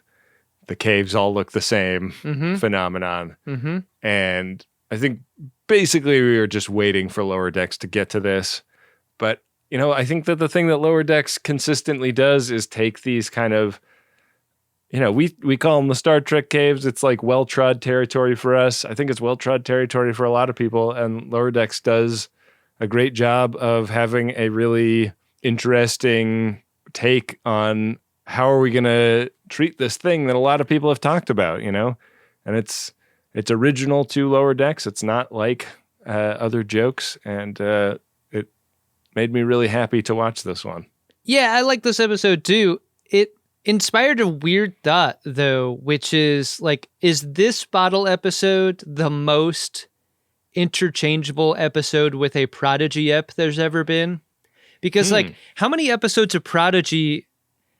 caves all look the same phenomenon. Mm-hmm. And I think basically we were just waiting for Lower Decks to get to this. But, I think that the thing that Lower Decks consistently does is take these kind of, we call them the Star Trek caves. It's well-trod territory for us. I think it's well-trod territory for a lot of people. And Lower Decks does a great job of having a really interesting take on how are we going to treat this thing that a lot of people have talked about, And it's it's original to Lower Decks. It's not like other jokes, and it made me really happy to watch this one. Yeah, I like this episode too. It inspired a weird thought, though, which is like, is this bottle episode the most interchangeable episode with a Prodigy ep there's ever been? Because like, how many episodes of Prodigy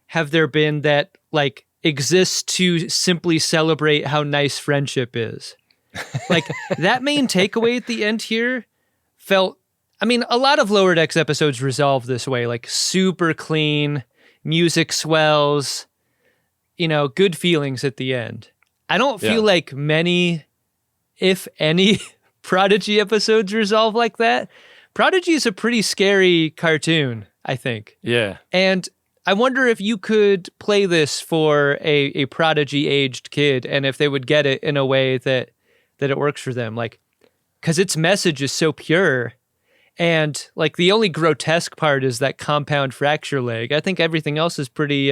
have there been that like exist to simply celebrate how nice friendship is? Like, that main takeaway at the end here felt, I mean, a lot of Lower Decks episodes resolve this way, like super clean, music swells, you know, good feelings at the end. I don't feel like many, if any, Prodigy episodes resolve like that. Prodigy is a pretty scary cartoon, I think. Yeah. And I wonder if you could play this for a Prodigy-aged kid, and if they would get it in a way that it works for them. Like, because its message is so pure. And like, the only grotesque part is that compound fracture leg. I think everything else is pretty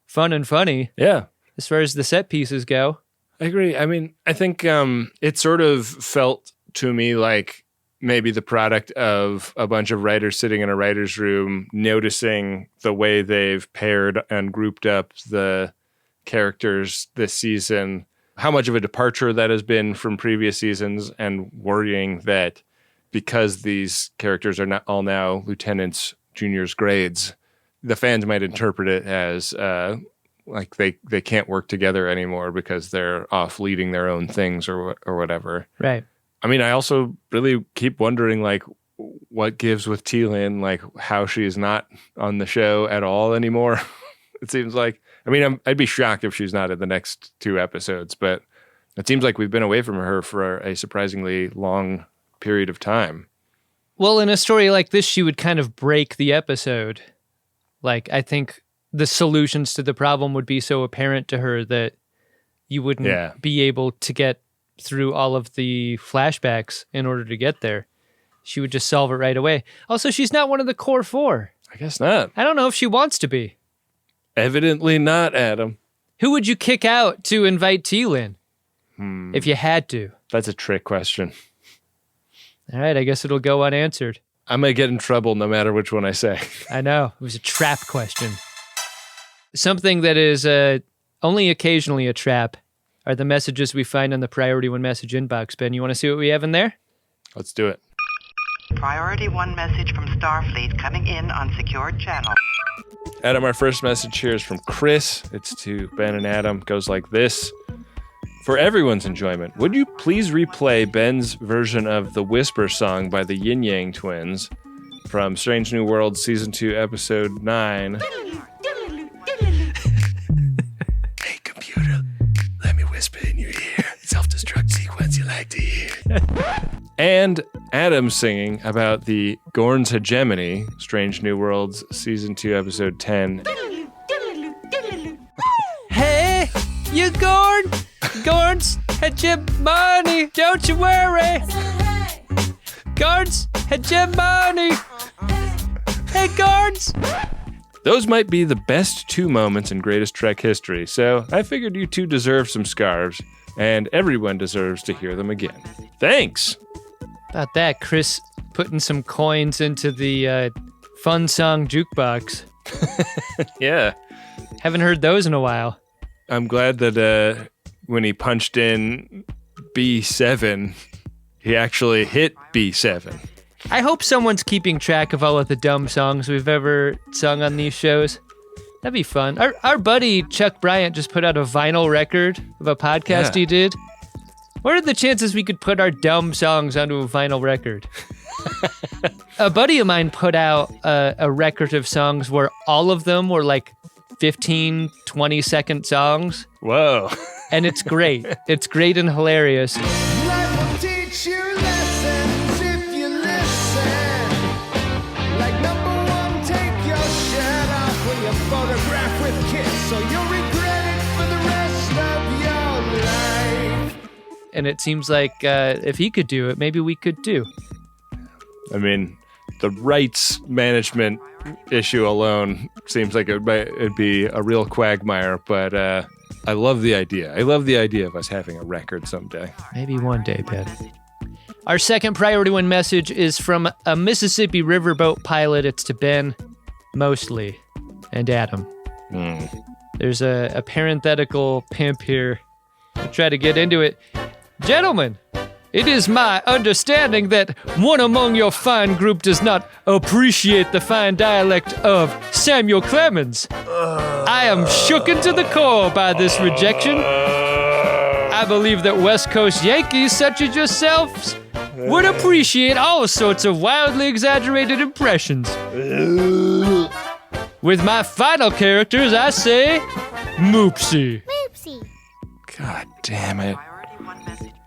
fun and funny. Yeah. As far as the set pieces go. I agree. I mean, I think it sort of felt to me like maybe the product of a bunch of writers sitting in a writer's room, noticing the way they've paired and grouped up the characters this season, how much of a departure that has been from previous seasons, and worrying that because these characters are not all now lieutenants, juniors, grades, the fans might interpret it as like they can't work together anymore because they're off leading their own things or whatever. Right. I mean, I also really keep wondering, like, what gives with T-Lin, like how she's not on the show at all anymore. It seems like, I mean, I'd be shocked if she's not in the next 2 episodes, but it seems like we've been away from her for a surprisingly long period of time. Well, in a story like this, she would kind of break the episode. Like, I think the solutions to the problem would be so apparent to her that you wouldn't be able to get through all of the flashbacks in order to get there. She would just solve it right away. Also, she's not one of the core 4. I guess not. I don't know if she wants to be. Evidently not, Adam. Who would you kick out to invite T-Lin? If you had to? That's a trick question. All right, I guess it'll go unanswered. I may get in trouble no matter which one I say. I know. It was a trap question. Something that is only occasionally a trap are the messages we find on the Priority 1 message inbox. Ben, you want to see what we have in there? Let's do it. Priority 1 message from Starfleet coming in on secured channel. Adam, our first message here is from Chris. It's to Ben and Adam. It goes like this. For everyone's enjoyment, would you please replay Ben's version of the Whisper song by the Yin Yang Twins from Strange New Worlds Season 2, Episode 9? Hey, computer, let me whisper in your ear. Self-destruct sequence you like to hear. And Adam singing about the Gorn's hegemony, Strange New Worlds Season 2, Episode 10. Hey, you Gorn! Gorn's hegemony, don't you worry. Gorn's hegemony. Hey, Gorns! Those might be the best 2 moments in Greatest Trek history, so I figured you 2 deserve some scarves, and everyone deserves to hear them again. Thanks! About that, Chris putting some coins into the fun song jukebox. Yeah. Haven't heard those in a while. I'm glad that when he punched in B7, he actually hit B7. I hope someone's keeping track of all of the dumb songs we've ever sung on these shows. That'd be fun. Our buddy Chuck Bryant just put out a vinyl record of a podcast he did. What are the chances we could put our dumb songs onto a vinyl record? A buddy of mine put out a record of songs where all of them were like 15, 20-second songs. Whoa. And it's great. It's great and hilarious. Life will teach you lessons if you listen. Like number 1, take your shirt off when you photograph with kids, so you'll regret it for the rest of your life. And it seems like if he could do it, maybe we could too. I mean, the rights management issue alone seems like it'd be a real quagmire, but I love the idea. I love the idea of us having a record someday. Maybe one day, Ben. Our second priority one message is from a Mississippi riverboat pilot. It's to Ben, mostly, and Adam. There's a parenthetical pimp here. I'll try to get into it. Gentlemen, it is my understanding that one among your fine group does not appreciate the fine dialect of Samuel Clemens. I am shooken to the core by this rejection. I believe that West Coast Yankees such as yourselves would appreciate all sorts of wildly exaggerated impressions. With my final characters, I say, Moopsie. Moopsie. God damn it.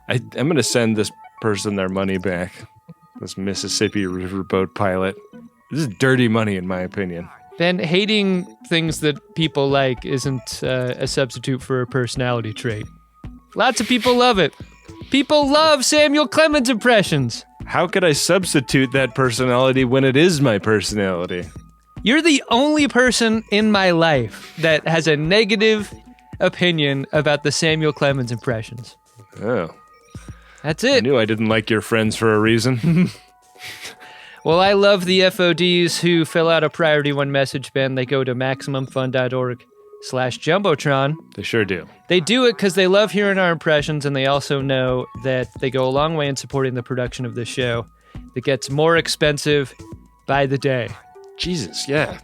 I'm going to send this person their money back. This Mississippi riverboat pilot. This is dirty money, in my opinion. Ben, hating things that people like isn't a substitute for a personality trait. Lots of people love it. People love Samuel Clemens impressions. How could I substitute that personality when it is my personality? You're the only person in my life that has a negative opinion about the Samuel Clemens impressions. Oh. That's it. I knew I didn't like your friends for a reason. Well, I love the FODs who fill out a priority one message, Ben. They go to MaximumFun.org/Jumbotron. They sure do. They do it because they love hearing our impressions, and they also know that they go a long way in supporting the production of this show that gets more expensive by the day. Jesus, yeah.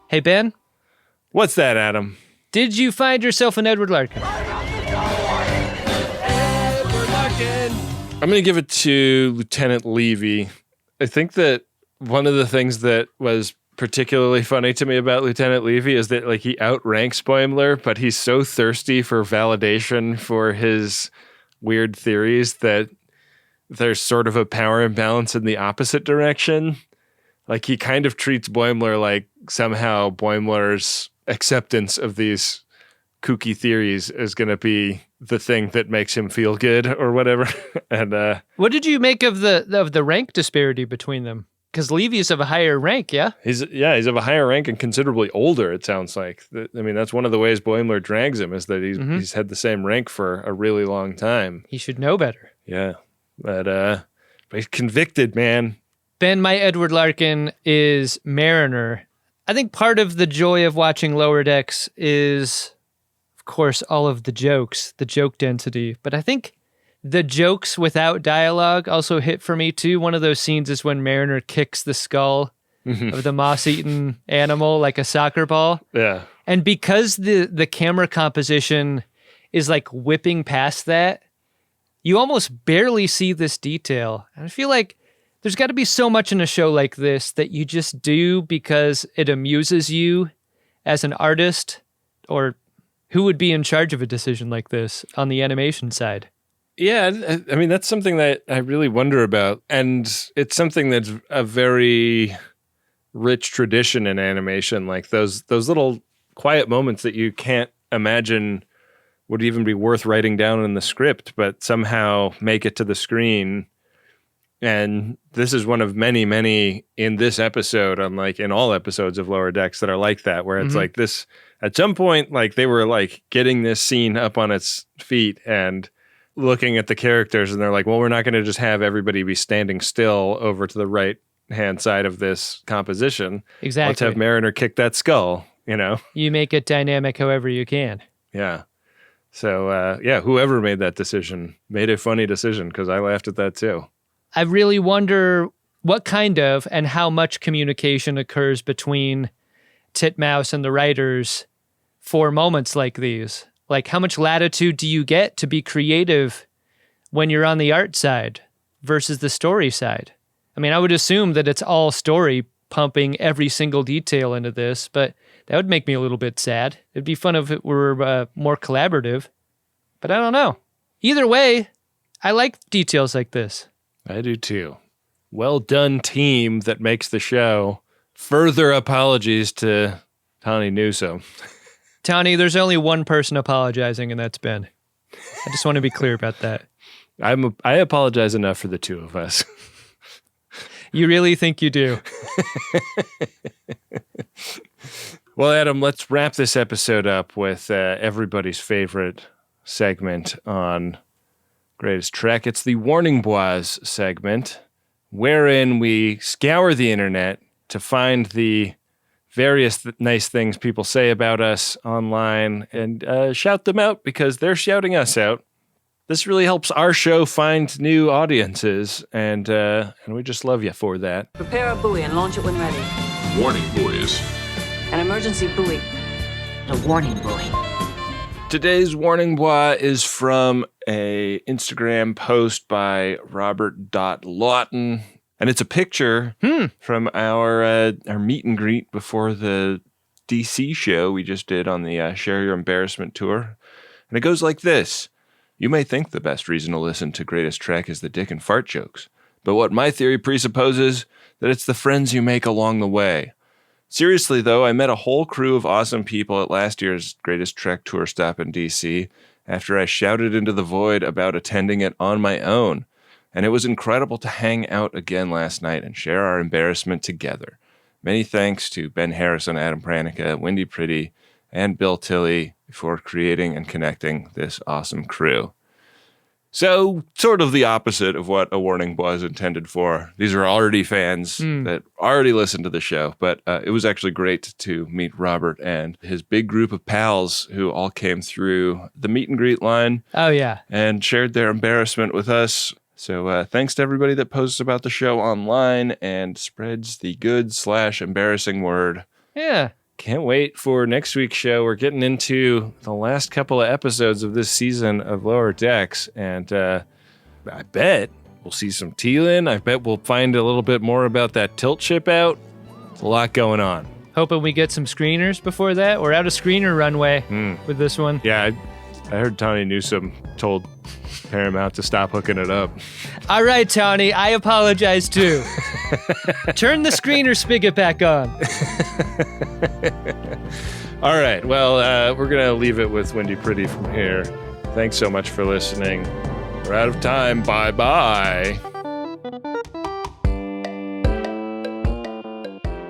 Hey, Ben? What's that, Adam? Did you find yourself an Edward Larkin? I'm going to give it to Lieutenant Levy. I think that one of the things that was particularly funny to me about Lieutenant Levy is that, like, he outranks Boimler, but he's so thirsty for validation for his weird theories that there's sort of a power imbalance in the opposite direction. Like, he kind of treats Boimler like somehow Boimler's acceptance of these kooky theories is going to be the thing that makes him feel good or whatever. And what did you make of the rank disparity between them? Because Levy's of a higher rank, yeah? He's of a higher rank and considerably older, it sounds like. I mean, that's one of the ways Boimler drags him, is that he's had the same rank for a really long time. He should know better. Yeah. But he's convicted, man. Ben, my Edward Larkin is Mariner. I think part of the joy of watching Lower Decks is, of course, all of the jokes, the joke density. But I think the jokes without dialogue also hit for me too. One of those scenes is when Mariner kicks the skull of the moss-eaten animal like a soccer ball. Yeah. And because the camera composition is like whipping past that, you almost barely see this detail. And I feel like there's got to be so much in a show like this that you just do because it amuses you as an artist, or who would be in charge of a decision like this on the animation side? Yeah, I mean, that's something that I really wonder about. And it's something that's a very rich tradition in animation, like those little quiet moments that you can't imagine would even be worth writing down in the script, but somehow make it to the screen. And this is one of many, many in this episode, unlike in all episodes of Lower Decks that are like that, where it's like this, at some point, like they were like getting this scene up on its feet and looking at the characters, and they're like, well, we're not going to just have everybody be standing still over to the right hand side of this composition. Exactly. Let's have Mariner kick that skull, you know? You make it dynamic however you can. Yeah. So, whoever made that decision made a funny decision, because I laughed at that too. I really wonder what kind of and how much communication occurs between Titmouse and the writers for moments like these. Like, how much latitude do you get to be creative when you're on the art side versus the story side? I mean, I would assume that it's all story pumping every single detail into this, but that would make me a little bit sad. It'd be fun if it were more collaborative, but I don't know. Either way, I like details like this. I do too. Well done, team that makes the show. Further apologies to Tawny Newsom. Tawny, there's only one person apologizing, and that's Ben. I just want to be clear about that. I apologize enough for the two of us. You really think you do? Well, Adam, let's wrap this episode up with everybody's favorite segment on Greatest Trek. It's the Warning Bois segment, wherein we scour the internet to find the various nice things people say about us online and shout them out because they're shouting us out. This really helps our show find new audiences, and we just love you for that. Prepare a buoy and launch it when ready. Warning buoys. An emergency buoy. A warning buoy. Today's Warning Bois is from a Instagram post by Robert.Lawton, and it's a picture from our meet and greet before the DC show we just did on the Share Your Embarrassment tour. And it goes like this. You may think the best reason to listen to Greatest Trek is the dick and fart jokes, but what my theory presupposes that it's the friends you make along the way. Seriously, though, I met a whole crew of awesome people at last year's Greatest Trek tour stop in DC after I shouted into the void about attending it on my own. And it was incredible to hang out again last night and share our embarrassment together. Many thanks to Ben Harrison, Adam Pranica, Wendy Pretty, and Bill Tilley for creating and connecting this awesome crew. So, sort of the opposite of what a warning was intended for. These are already fans that already listened to the show, but it was actually great to meet Robert and his big group of pals who all came through the meet and greet line. Oh, yeah. And shared their embarrassment with us. So, thanks to everybody that posts about the show online and spreads the good/embarrassing word. Yeah. Can't wait for next week's show. We're getting into the last couple of episodes of this season of Lower Decks, and I bet we'll see some Teal'c. I bet we'll find a little bit more about that tilt ship out. There's a lot going on. Hoping we get some screeners before that. We're out of screener runway with this one. Yeah, I heard Tawny Newsome told Paramount to stop hooking it up. All right, Tawny, I apologize too. Turn the screener spigot back on. All right, well, we're going to leave it with Wendy Pretty from here. Thanks so much for listening. We're out of time. Bye-bye.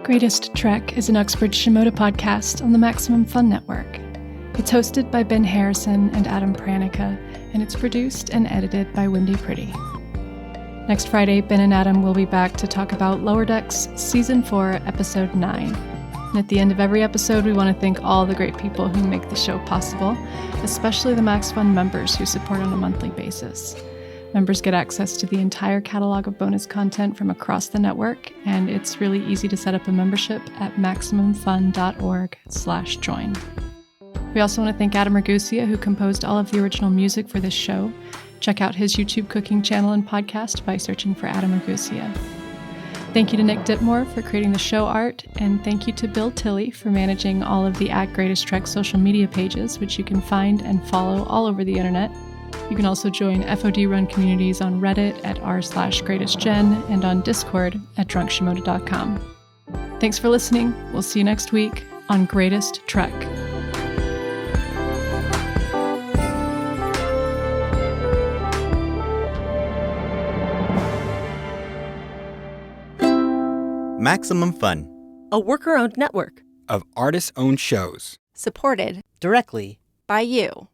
Greatest Trek is an Uxbridge Shimoda podcast on the Maximum Fun Network. It's hosted by Ben Harrison and Adam Pranica, and it's produced and edited by Wendy Pretty. Next Friday, Ben and Adam will be back to talk about Lower Decks Season 4, Episode 9. And at the end of every episode, we want to thank all the great people who make the show possible, especially the Max Fun members who support on a monthly basis. Members get access to the entire catalog of bonus content from across the network, and it's really easy to set up a membership at MaximumFun.org/join. We also want to thank Adam Ragusia, who composed all of the original music for this show. Check out his YouTube cooking channel and podcast by searching for Adam Ragusia. Thank you to Nick Ditmore for creating the show art, and thank you to Bill Tilley for managing all of the @Greatest Trek social media pages, which you can find and follow all over the internet. You can also join FOD-run communities on Reddit at r/greatestgen and on Discord at drunkshimoda.com. Thanks for listening. We'll see you next week on Greatest Trek. Maximum Fun, a worker-owned network of artist-owned shows. supported Directly by you.